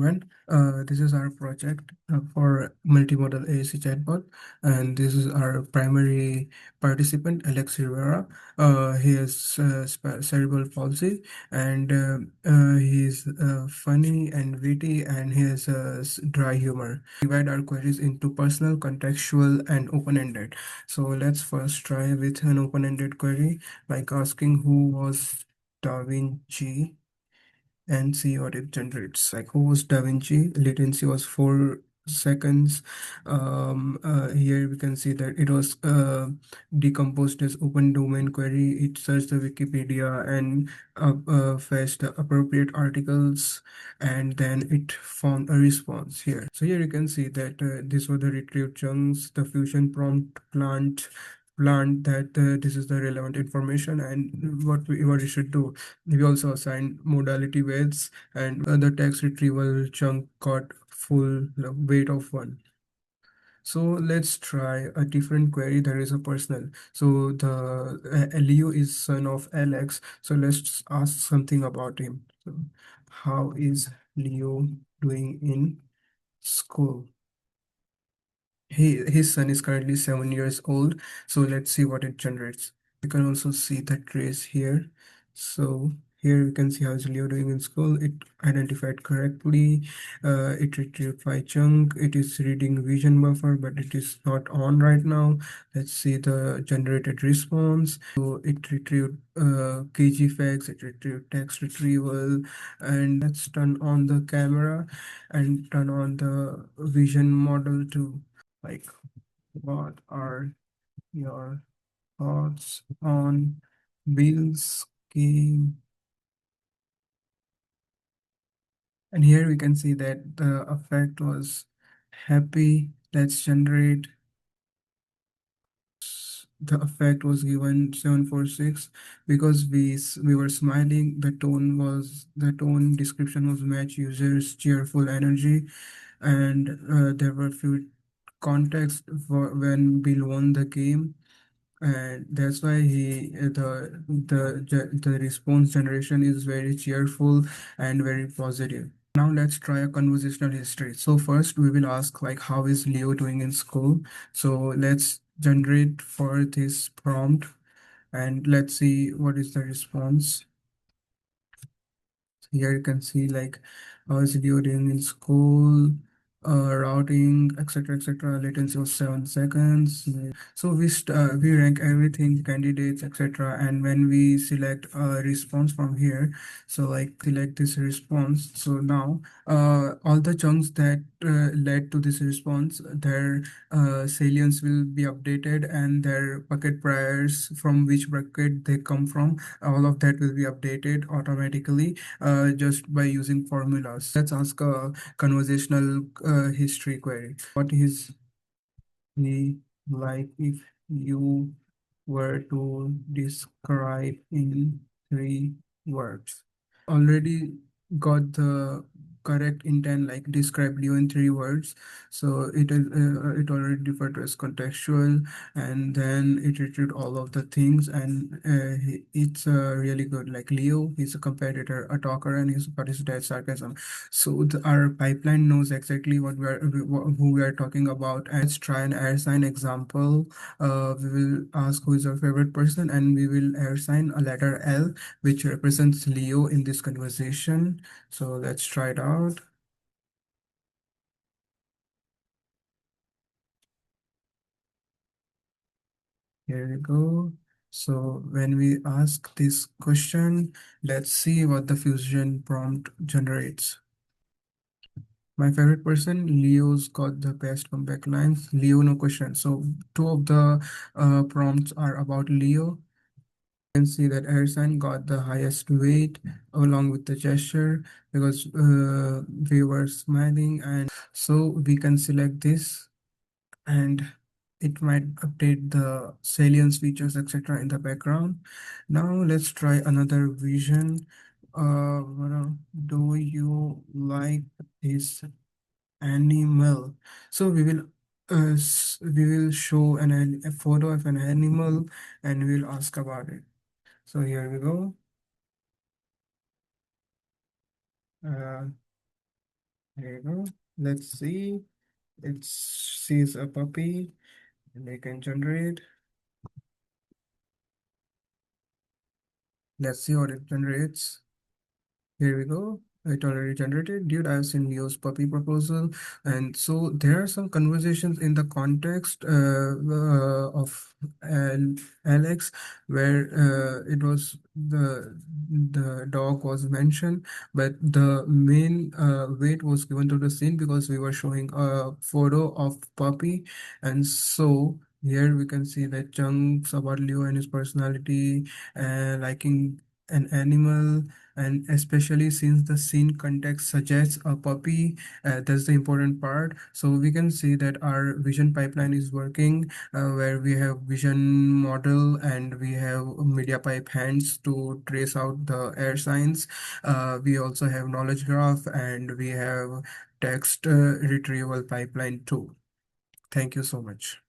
everyone. This is our project for multimodal AAC chatbot, and this is our primary participant, Alex Rivera. He has cerebral palsy, and he is funny and witty, and he has dry humor. Divide our queries into personal, contextual, and open-ended. So let's first try with an open-ended query, like asking who was Da Vinci and see what it generates. Like who was Da Vinci? Latency was 4 seconds. Here we can see that it was decomposed as open domain query. It searched the Wikipedia and fetched the appropriate articles, and then it found a response here. So here you can see that these were the retrieved chunks, the fusion prompt plant that this is the relevant information and what we should do. We also assign modality weights, and the text retrieval chunk got full weight of 1. So let's try a different query that is a personal. So the Leo is son of Alex. So let's ask something about him. So how is Leo doing in school? His son is currently 7 years old. So let's see what it generates. You can also see the trace here. So here you can see how is Leo doing in school. It identified correctly. It retrieved 5 chunk. It is reading vision buffer, but it is not on right now. Let's see the generated response. So it retrieved kg facts. It retrieved text retrieval, and let's turn on the camera and turn on the vision model too. Like, what are your thoughts on Bill's game? And here we can see that the effect was happy. Let's generate. The effect was given 746 because we were smiling. The tone description was match users cheerful energy, and there were few context for when Bill won the game, and that's why the response generation is very cheerful and very positive. Now let's try a conversational history. So first we will ask like how is Leo doing in school. So let's generate for this prompt, and let's see what is the response. Here you can see like is Leo doing in school, routing, etc. Latency was 7 seconds. So we rank everything, candidates, etc. And when we select a response from here, so like select this response. So now all the chunks that led to this response, their salience will be updated, and their bucket priors from which bucket they come from, all of that will be updated automatically just by using formulas. Let's ask a conversational history query. What is he like if you were to describe in 3 words? Already got the correct intent, like describe you in 3 words. So it already referred to as contextual, and then it retrieved all of the things, and it's really good. Like Leo, he's a competitor, a talker, and he's participates sarcasm. So our pipeline knows exactly who we are talking about. And let's try an AirSign example. We will ask who is our favorite person, and we will AirSign a letter L, which represents Leo in this conversation. So let's try it out. Here we go. So when we ask this question, let's see what the fusion prompt generates. My favorite person, Leo's got the best comeback lines. Leo, no question. So two of the prompts are about Leo. You can see that Ersan got the highest weight along with the gesture because we were smiling, and so we can select this, and it might update the salience features, etc. in the background. Now let's try another vision. Do you like this animal? So we will show a photo of an animal, and we'll ask about it. So here we go. Uh, There you go. Let's see. It sees a puppy and I can generate. Let's see what it generates. Here we go. It already generated. Dude, I've seen Leo's puppy proposal. And so there are some conversations in the context of Alex where it was the dog was mentioned, but the main weight was given to the scene because we were showing a photo of puppy. And so here we can see the chunks about Leo and his personality, liking an animal, and especially since the scene context suggests a puppy, that's the important part. So we can see that our vision pipeline is working, where we have vision model and we have media pipe hands to trace out the air signs. We also have knowledge graph and we have text retrieval pipeline too. Thank you so much.